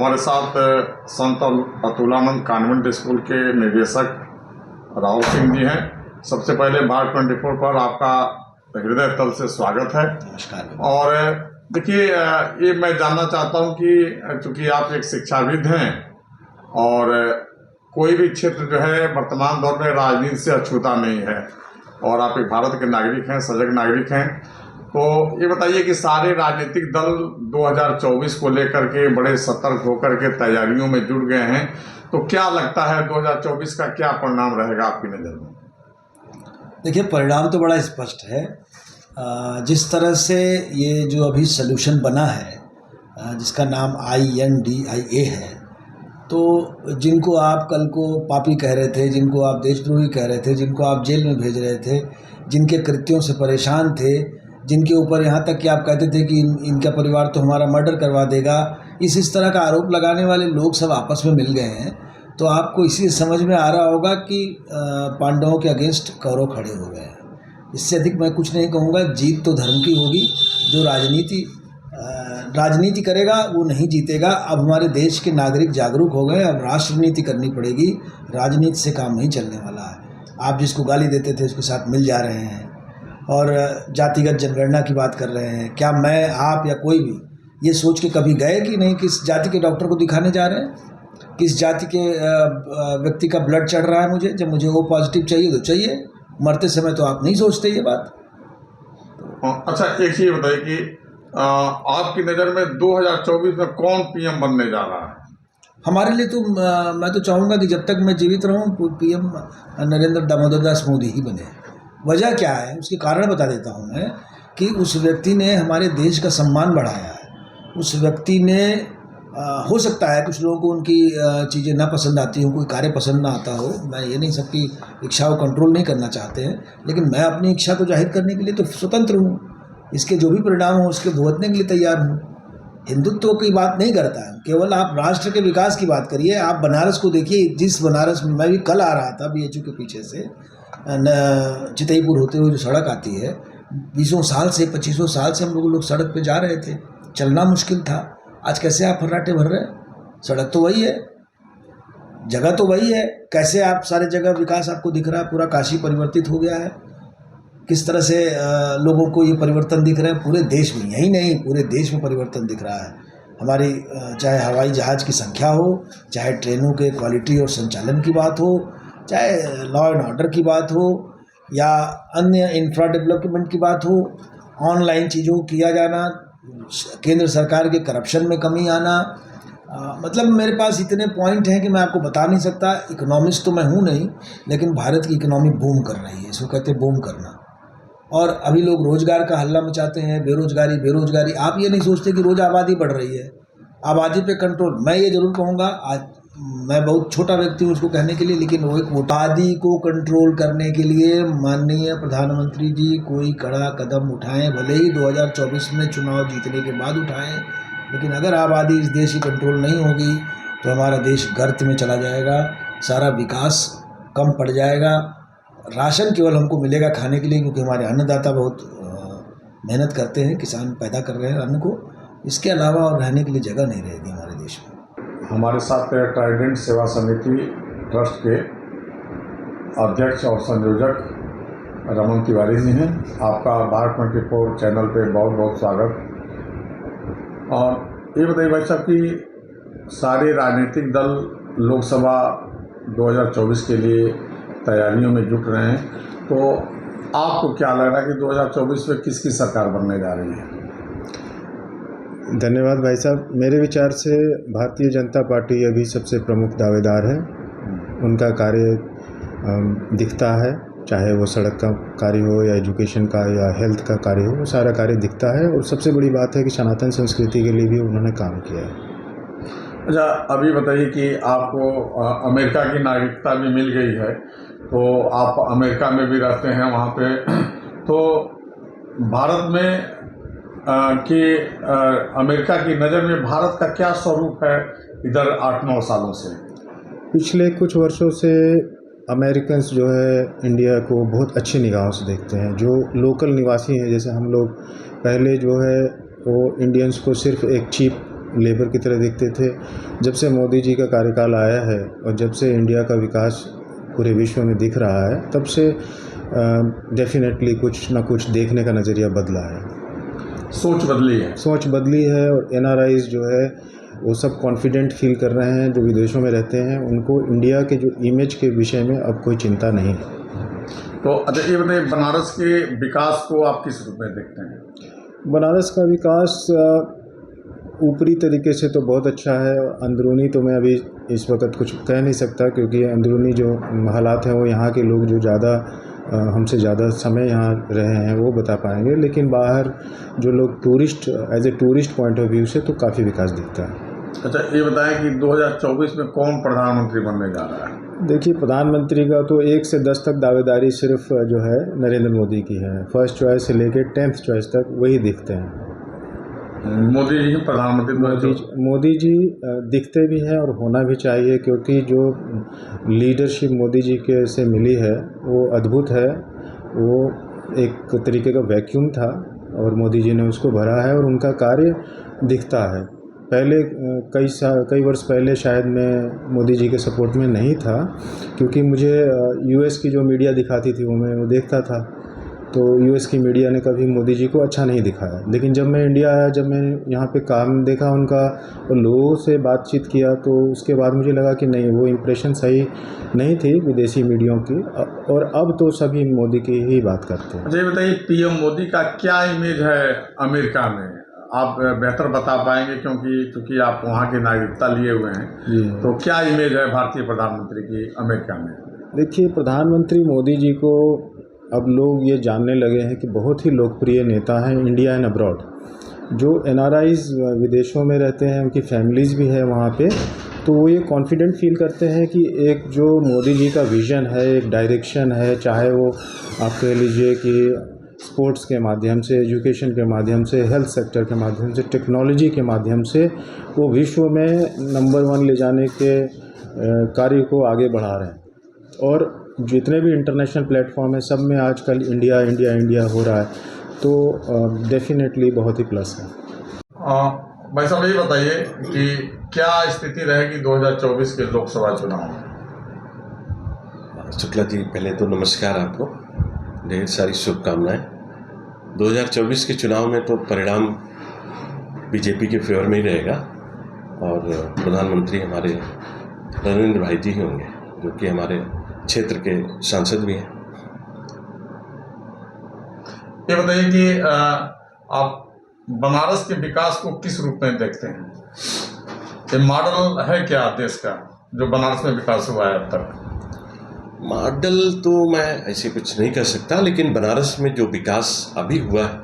हमारे साथ संत Atulanand convent school के निदेशक राहुल सिंह जी हैं। सबसे पहले भारत 24 पर आपका हृदय तल से स्वागत है। नमस्कार। और देखिए, ये मैं जानना चाहता हूँ कि चूँकि आप एक शिक्षाविद हैं और कोई भी क्षेत्र जो है वर्तमान दौर में राजनीति से अछूता नहीं है और आप एक भारत के नागरिक हैं, सजग नागरिक हैं, तो ये बताइए कि सारे राजनीतिक दल 2024 को लेकर के बड़े सतर्क होकर के तैयारियों में जुट गए हैं, तो क्या लगता है 2024 का क्या परिणाम रहेगा आपकी नज़र में? देखिए, परिणाम तो बड़ा स्पष्ट है। जिस तरह से ये जो अभी सॉल्यूशन बना है, जिसका नाम INDIA है, तो जिनको आप कल को पापी कह रहे थे, जिनको आप देशद्रोही कह रहे थे, जिनको आप जेल में भेज रहे थे, जिनके कृत्यों से परेशान थे, जिनके ऊपर यहाँ तक कि आप कहते थे कि इनका परिवार तो हमारा मर्डर करवा देगा, इस तरह का आरोप लगाने वाले लोग सब आपस में मिल गए हैं। तो आपको इसी समझ में आ रहा होगा कि पांडवों के अगेंस्ट कौरव खड़े हो गए हैं। इससे अधिक मैं कुछ नहीं कहूँगा। जीत तो धर्म की होगी। जो राजनीति करेगा वो नहीं जीतेगा। अब हमारे देश के नागरिक जागरूक हो गए, अब राष्ट्रनीति करनी पड़ेगी। राजनीति से काम नहीं चलने वाला है। आप जिसको गाली देते थे उसके साथ मिल जा रहे हैं और जातिगत जनगणना की बात कर रहे हैं। क्या मैं, आप या कोई भी ये सोच के कभी गए कि नहीं किस जाति के डॉक्टर को दिखाने जा रहे हैं, किस जाति के व्यक्ति का ब्लड चढ़ रहा है मुझे, जब मुझे O पॉजिटिव चाहिए तो चाहिए, मरते समय तो आप नहीं सोचते ये बात। अच्छा, एक चीज़ बताइए कि आपकी नज़र में 2024 में कौन PM बनने जा रहा है? हमारे लिए तो मैं तो चाहूँगा कि जब तक मैं जीवित रहूँ PM नरेंद्र दामोदर दास मोदी ही बने। वजह क्या है उसके कारण बता देता हूँ मैं, कि उस व्यक्ति ने हमारे देश का सम्मान बढ़ाया है। उस व्यक्ति ने हो सकता है कुछ लोगों को उनकी चीज़ें ना पसंद आती हो, कोई कार्य पसंद ना आता हो। मैं ये नहीं, सबकी इच्छा को कंट्रोल नहीं करना चाहते हैं, लेकिन मैं अपनी इच्छा को जाहिर करने के लिए तो स्वतंत्र हूँ। इसके जो भी परिणाम हो उसके भुगतने के लिए तैयार हूँ। हिंदुत्व की बात नहीं करता है, केवल आप राष्ट्र के विकास की बात करिए। आप बनारस को देखिए, जिस बनारस में मैं भी कल आ रहा था BHU के पीछे से चितईपुर होते हुए जो सड़क आती है, 20 साल से 25 साल से हम लोग सड़क पे जा रहे थे, चलना मुश्किल था। आज कैसे आप फर्राटे भर रहे हैं? सड़क तो वही है, जगह तो वही है, कैसे आप सारे जगह विकास आपको दिख रहा है? पूरा काशी परिवर्तित हो गया है। किस तरह से लोगों को ये परिवर्तन दिख रहे हैं पूरे देश में, यही नहीं पूरे देश में परिवर्तन दिख रहा है। हमारी चाहे हवाई जहाज़ की संख्या हो, चाहे ट्रेनों के क्वालिटी और संचालन की बात हो, चाहे लॉ एंड ऑर्डर की बात हो, या अन्य इंफ्रा डेवलपमेंट की बात हो, ऑनलाइन चीज़ों को किया जाना, केंद्र सरकार के करप्शन में कमी आना, मतलब मेरे पास इतने पॉइंट हैं कि मैं आपको बता नहीं सकता। इकोनॉमिस्ट तो मैं हूँ नहीं, लेकिन भारत की इकोनॉमी बूम कर रही है, इसको कहते हैं बूम करना। और अभी लोग रोज़गार का हल्ला मचाते हैं, बेरोज़गारी। आप ये नहीं सोचते कि रोज़ आबादी बढ़ रही है। आबादी पे कंट्रोल, मैं ये ज़रूर कहूँगा, आज मैं बहुत छोटा व्यक्ति हूँ उसको कहने के लिए, लेकिन वो एक आबादी को कंट्रोल करने के लिए माननीय प्रधानमंत्री जी कोई कड़ा कदम उठाएं, भले ही 2024 में चुनाव जीतने के बाद उठाएं, लेकिन अगर आबादी इस देश की कंट्रोल नहीं होगी तो हमारा देश गर्त में चला जाएगा, सारा विकास कम पड़ जाएगा। राशन केवल हमको मिलेगा खाने के लिए, क्योंकि हमारे अन्नदाता बहुत मेहनत करते हैं, किसान पैदा कर रहे हैं अन्न को। इसके अलावा और रहने के लिए जगह नहीं रहेगी हमारे देश में। हमारे साथ ट्राइडेंट सेवा समिति ट्रस्ट के अध्यक्ष और संयोजक रमन तिवारी जी हैं। आपका भारत 24 चैनल पे बहुत बहुत स्वागत। और ये बताइए भाई साहब कि सारे राजनीतिक दल लोकसभा 2024 के लिए तैयारियों में जुट रहे हैं, तो आपको क्या लग रहा है कि 2024 में किसकी सरकार बनने जा रही है? धन्यवाद भाई साहब। मेरे विचार से भारतीय जनता पार्टी अभी सबसे प्रमुख दावेदार है। उनका कार्य दिखता है, चाहे वो सड़क का कार्य हो या एजुकेशन का या हेल्थ का कार्य हो, वो सारा कार्य दिखता है। और सबसे बड़ी बात है कि सनातन संस्कृति के लिए भी उन्होंने काम किया है। अच्छा, अभी बताइए कि आपको अमेरिका की नागरिकता भी मिल गई है, तो आप अमेरिका में भी रहते हैं वहाँ पे, तो भारत में अमेरिका की नज़र में भारत का क्या स्वरूप है इधर 8-9 सालों से? पिछले कुछ वर्षों से अमेरिकन्स जो है इंडिया को बहुत अच्छी निगाहों से देखते हैं। जो लोकल निवासी हैं, जैसे हम लोग पहले जो है वो इंडियंस को सिर्फ एक चीप लेबर की तरह दिखते थे। जब से मोदी जी का कार्यकाल आया है और जब से इंडिया का विकास पूरे विश्व में दिख रहा है, तब से डेफिनेटली कुछ ना कुछ देखने का नज़रिया बदला है, सोच बदली है। सोच बदली है। और एनआरआईज जो है वो सब कॉन्फिडेंट फील कर रहे हैं, जो विदेशों में रहते हैं, उनको इंडिया के जो इमेज के विषय में अब कोई चिंता नहीं है। तो अच्छा ये बताइए, बनारस के विकास को आप किस रूप में देखते हैं? बनारस का विकास ऊपरी तरीके से तो बहुत अच्छा है, अंदरूनी तो मैं अभी इस वक्त कुछ कह नहीं सकता, क्योंकि अंदरूनी जो हालात हैं वो यहाँ के लोग जो ज़्यादा हमसे ज़्यादा समय यहाँ रहे हैं वो बता पाएंगे। लेकिन बाहर जो लोग tourist as a tourist point of view से तो काफ़ी विकास दिखता है। अच्छा ये बताएं कि 2024 में कौन प्रधानमंत्री बनने जा रहा है? देखिए, प्रधानमंत्री का तो 1 से 10 तक दावेदारी सिर्फ जो है नरेंद्र मोदी की है। फर्स्ट चॉइस से लेकर 10th चॉइस तक वही दिखते हैं। मोदी जी प्रधानमंत्री मोदी जी दिखते भी हैं और होना भी चाहिए, क्योंकि जो लीडरशिप मोदी जी के से मिली है वो अद्भुत है। वो एक तरीके का वैक्यूम था और मोदी जी ने उसको भरा है और उनका कार्य दिखता है। पहले कई वर्ष पहले शायद मैं मोदी जी के सपोर्ट में नहीं था, क्योंकि मुझे यूएस की जो मीडिया दिखाती थी मैं वो देखता था, तो यूएस की मीडिया ने कभी मोदी जी को अच्छा नहीं दिखाया। लेकिन जब मैं इंडिया आया, जब मैं यहाँ पे काम देखा उनका और लोगों से बातचीत किया, तो उसके बाद मुझे लगा कि नहीं, वो इम्प्रेशन सही नहीं थी विदेशी मीडिया की, और अब तो सभी मोदी की ही बात करते हैं। अच्छा ये बताइए, पीएम मोदी का क्या इमेज है अमेरिका में? आप बेहतर बता पाएंगे, क्योंकि आप वहाँ की नागरिकता लिए हुए हैं जी। तो क्या इमेज है भारतीय प्रधानमंत्री की अमेरिका में? देखिए, प्रधानमंत्री मोदी जी को अब लोग ये जानने लगे हैं कि बहुत ही लोकप्रिय नेता हैं इंडिया एंड अब्रॉड। जो एनआरआईज विदेशों में रहते हैं, उनकी फैमिलीज़ भी है वहाँ पे, तो वो ये कॉन्फिडेंट फील करते हैं कि एक जो मोदी जी का विज़न है, एक डायरेक्शन है, चाहे वो आप कह लीजिए कि स्पोर्ट्स के माध्यम से, एजुकेशन के माध्यम से, हेल्थ सेक्टर के माध्यम से, टेक्नोलॉजी के माध्यम से वो विश्व में नंबर 1 ले जाने के कार्य को आगे बढ़ा रहे हैं। और जितने भी इंटरनेशनल प्लेटफॉर्म है, सब में आजकल इंडिया इंडिया इंडिया हो रहा है, तो डेफिनेटली बहुत ही प्लस है। भाई साहब ये बताइए कि क्या स्थिति रहेगी 2024 के लोकसभा चुनाव में? शुक्ला जी, पहले तो नमस्कार आपको, ढेर सारी शुभकामनाएं। 2024 के चुनाव में तो परिणाम बीजेपी के फेवर में ही रहेगा और प्रधानमंत्री हमारे नरेंद्र भाई जी ही होंगे, जो कि हमारे क्षेत्र के सांसद भी हैं। ये बताइए कि आप बनारस के विकास को किस रूप में देखते हैं? ये मॉडल है क्या देश का, जो बनारस में विकास हुआ है अब तक? मॉडल तो मैं ऐसे कुछ नहीं कह सकता, लेकिन बनारस में जो विकास अभी हुआ है,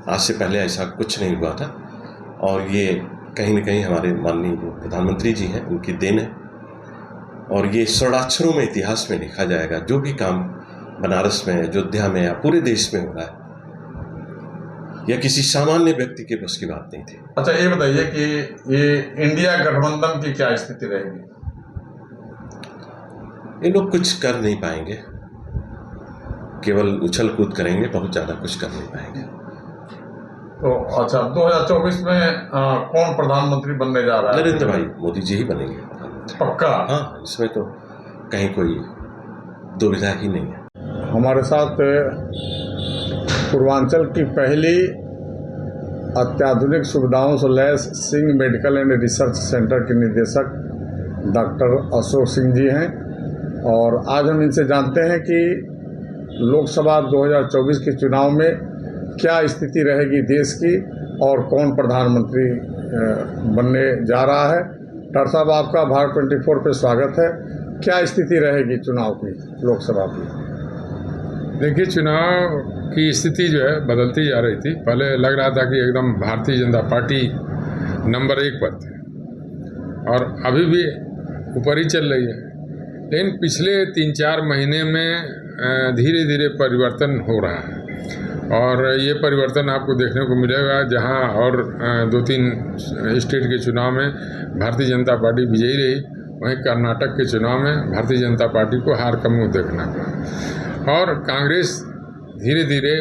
आज से पहले ऐसा कुछ नहीं हुआ था, और ये कहीं न कहीं हमारे माननीय जो प्रधानमंत्री जी हैं उनकी देन है। और ये स्वर्णाक्षरों में इतिहास में लिखा जाएगा। जो भी काम बनारस में, अयोध्या में या पूरे देश में हो रहा है, यह किसी सामान्य व्यक्ति के बस की बात नहीं थी। अच्छा ये बताइए कि ये इंडिया गठबंधन की क्या स्थिति रहेगी? ये लोग कुछ कर नहीं पाएंगे, केवल उछल कूद करेंगे, बहुत ज़्यादा कुछ कर नहीं पाएंगे। तो अच्छा 2024 में कौन प्रधानमंत्री बनने जा रहा है? नरेंद्र भाई मोदी जी ही बनेंगे पक्का? हाँ, इसमें तो कहीं कोई दुविधा ही नहीं है। हमारे साथ पूर्वांचल की पहली अत्याधुनिक सुविधाओं से लैस Singh medical and research center के निदेशक डॉक्टर अशोक सिंह जी हैं, और आज हम इनसे जानते हैं कि लोकसभा 2024 के चुनाव में क्या स्थिति रहेगी देश की और कौन प्रधानमंत्री बनने जा रहा है। डॉक्टर साहब, आपका भारत 24 पे स्वागत है। क्या स्थिति रहेगी चुनाव की, लोकसभा की? देखिए, चुनाव की स्थिति जो है बदलती जा रही थी। पहले लग रहा था कि एकदम भारतीय जनता पार्टी नंबर 1 पर थी और अभी भी ऊपर ही चल रही है, लेकिन पिछले 3-4 महीने में धीरे धीरे परिवर्तन हो रहा है, और ये परिवर्तन आपको देखने को मिलेगा। जहां और 2-3 स्टेट के चुनाव में भारतीय जनता पार्टी विजयी रही, वहीं कर्नाटक के चुनाव में भारतीय जनता पार्टी को हार का मुंह देखना पड़ा, और कांग्रेस धीरे धीरे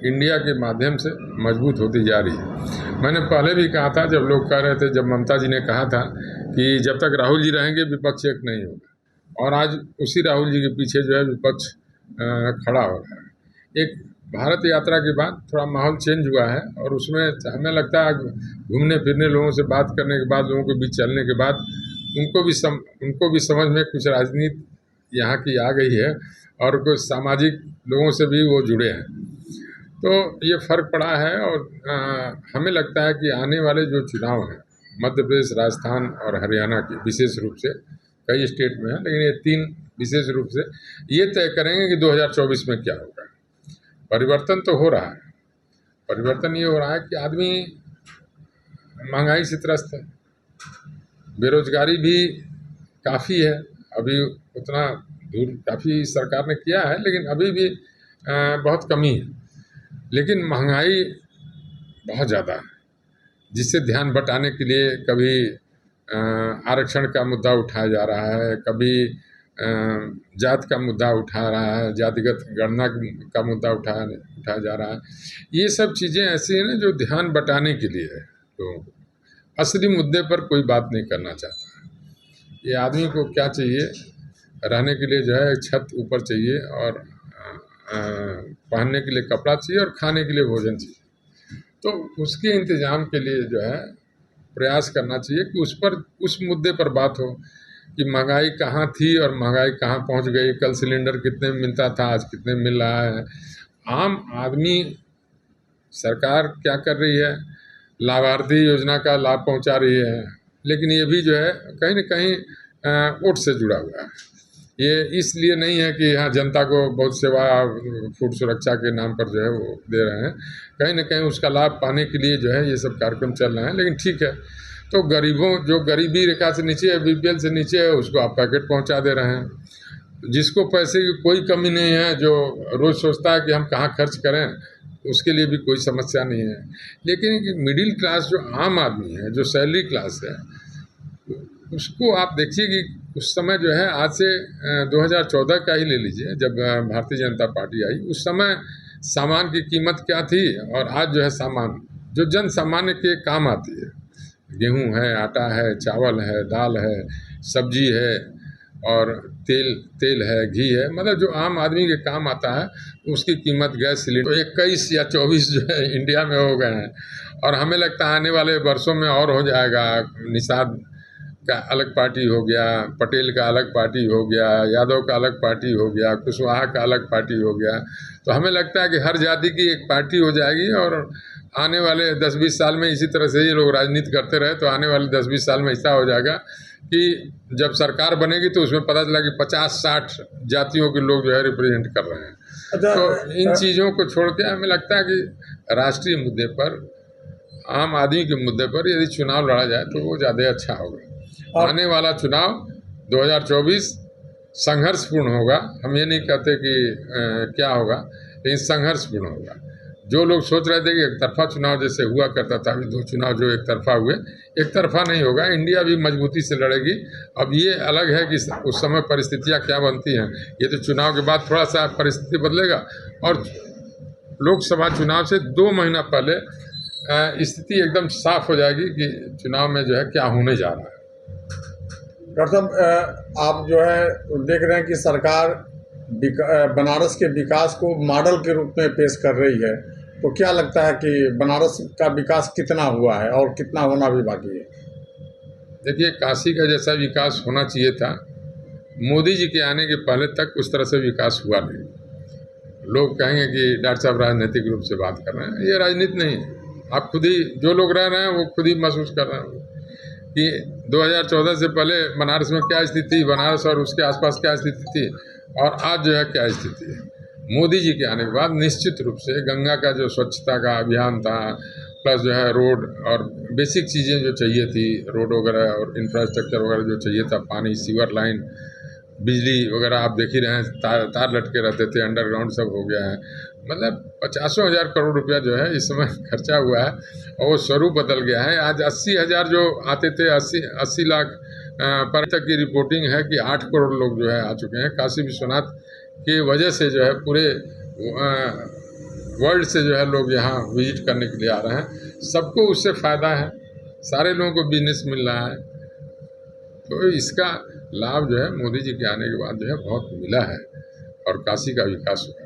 इंडिया के माध्यम से मजबूत होती जा रही है। मैंने पहले भी कहा था, जब लोग कह रहे थे, जब ममता जी ने कहा था कि जब तक राहुल जी रहेंगे विपक्ष एक नहीं होगा, और आज उसी राहुल जी के पीछे जो है विपक्ष खड़ा हो रहा है। एक भारत यात्रा के बाद थोड़ा माहौल चेंज हुआ है, और उसमें हमें लगता है घूमने फिरने, लोगों से बात करने के बाद, लोगों के बीच चलने के बाद उनको भी समझ में कुछ राजनीति यहाँ की आ गई है, और कुछ सामाजिक लोगों से भी वो जुड़े हैं। तो ये फ़र्क पड़ा है, और हमें लगता है कि आने वाले जो चुनाव हैं मध्य प्रदेश, राजस्थान और हरियाणा के, विशेष रूप से कई स्टेट में है, लेकिन ये 3 विशेष रूप से ये तय करेंगे कि 2024 में क्या होगा। परिवर्तन तो हो रहा है। परिवर्तन ये हो रहा है कि आदमी महंगाई से त्रस्त है, बेरोजगारी भी काफ़ी है, अभी उतना दूर काफ़ी सरकार ने किया है, लेकिन अभी भी बहुत कमी है। लेकिन महंगाई बहुत ज़्यादा है, जिससे ध्यान बटाने के लिए कभी आरक्षण का मुद्दा उठाया जा रहा है, कभी जात का मुद्दा उठा रहा है, जातिगत गणना का मुद्दा उठाया जा रहा है। ये सब चीज़ें ऐसी हैं ना जो ध्यान बटाने के लिए है, तो असली मुद्दे पर कोई बात नहीं करना चाहता। ये आदमी को क्या चाहिए, रहने के लिए जो है छत ऊपर चाहिए, और पहनने के लिए कपड़ा चाहिए, और खाने के लिए भोजन चाहिए। तो उसके इंतज़ाम के लिए जो है प्रयास करना चाहिए कि उस मुद्दे पर बात हो कि महंगाई कहाँ थी और महंगाई कहाँ पहुंच गई। कल सिलेंडर कितने में मिलता था, आज कितने में मिल रहा है। आम आदमी, सरकार क्या कर रही है, लाभार्थी योजना का लाभ पहुंचा रही है, लेकिन ये भी जो है कहीं न कहीं वोट से जुड़ा हुआ है। ये इसलिए नहीं है कि हाँ जनता को बहुत सेवा, फूड सुरक्षा के नाम पर जो है वो दे रहे हैं, कहीं न कहीं उसका लाभ पाने के लिए जो है ये सब कार्यक्रम चल रहे हैं। लेकिन ठीक है, तो गरीबों, जो गरीबी रेखा से नीचे है, BPL से नीचे है, उसको आप पैकेट पहुंचा दे रहे हैं। जिसको पैसे की कोई कमी नहीं है, जो रोज़ सोचता है कि हम कहाँ खर्च करें, उसके लिए भी कोई समस्या नहीं है। लेकिन मिडिल क्लास, जो आम आदमी है, जो सैलरी क्लास है, उसको आप देखिए कि उस समय जो है, आज से 2014 का ही ले लीजिए, जब भारतीय जनता पार्टी आई, उस समय सामान की कीमत क्या थी, और आज जो है सामान जो जन सामान्य के काम आती है, गेहूं है, आटा है, चावल है, दाल है, सब्जी है, और तेल है, घी है, मतलब जो आम आदमी के काम आता है, उसकी कीमत, गैस सिलेंडर 21 या 24 जो है इंडिया में हो गए हैं। और हमें लगता है आने वाले वर्षों में और हो जाएगा। निषाद का अलग पार्टी हो गया, पटेल का अलग पार्टी हो गया, यादव का अलग पार्टी हो गया, कुशवाहा का अलग पार्टी हो गया। तो हमें लगता है कि हर जाति की एक पार्टी हो जाएगी, और आने वाले 10-20 साल में इसी तरह से ये लोग राजनीति करते रहे, तो आने वाले 10-20 साल में ऐसा हो जाएगा कि जब सरकार बनेगी तो उसमें पता चला कि 50-60 जातियों के लोग जो है रिप्रेजेंट कर रहे हैं। तो इन चीज़ों को छोड़ के हमें लगता है कि राष्ट्रीय मुद्दे पर, आम आदमी के मुद्दे पर यदि चुनाव लड़ा जाए तो वो ज़्यादा अच्छा होगा। आने वाला चुनाव 2024 संघर्षपूर्ण होगा। हम ये नहीं कहते कि क्या होगा, लेकिन संघर्षपूर्ण होगा। जो लोग सोच रहे थे कि एक तरफा चुनाव जैसे हुआ करता था, अभी 2 चुनाव जो एक तरफा हुए, एक तरफा नहीं होगा। इंडिया भी मजबूती से लड़ेगी। अब ये अलग है कि उस समय परिस्थितियाँ क्या बनती हैं। ये तो चुनाव के बाद थोड़ा सा परिस्थिति बदलेगा, और लोकसभा चुनाव से 2 महीना पहले स्थिति एकदम साफ हो जाएगी कि चुनाव में जो है क्या होने जा रहा है। डॉक्टर साहब, आप जो है देख रहे हैं कि सरकार बनारस के विकास को मॉडल के रूप में पेश कर रही है, तो क्या लगता है कि बनारस का विकास कितना हुआ है और कितना होना भी बाकी है? देखिए, काशी का जैसा विकास होना चाहिए था, मोदी जी के आने के पहले तक उस तरह से विकास हुआ नहीं। लोग कहेंगे कि डॉक्टर साहब राजनीतिक रूप से बात कर रहे हैं, ये राजनीति नहीं है। आप खुद ही, जो लोग रह रहे हैं वो खुद ही महसूस कर रहे हैं कि 2014 से पहले बनारस में क्या स्थिति थी, बनारस और उसके आसपास क्या स्थिति थी, और आज जो है क्या स्थिति है। मोदी जी के आने के बाद निश्चित रूप से गंगा का जो स्वच्छता का अभियान था, प्लस जो है रोड और बेसिक चीज़ें जो चाहिए थी, रोड वगैरह और इंफ्रास्ट्रक्चर वगैरह जो चाहिए था, पानी, सीवर लाइन, बिजली वगैरह आप देख ही रहे हैं, तार लटके रहते थे, अंडरग्राउंड सब हो गया है। मतलब 50,000 करोड़ रुपया जो है इस समय खर्चा हुआ है, और वो स्वरूप बदल गया है। आज 80,000 जो आते थे, 80 लाख पर तक की रिपोर्टिंग है कि 8 करोड़ लोग जो है आ चुके हैं। काशी विश्वनाथ की वजह से जो है पूरे वर्ल्ड से जो है लोग यहाँ विजिट करने के लिए आ रहे हैं। सबको उससे फ़ायदा है, सारे लोगों को बिजनेस मिल रहा है। तो इसका लाभ जो है मोदी जी के आने के बाद जो है बहुत मिला है और काशी का विकास हुआ है।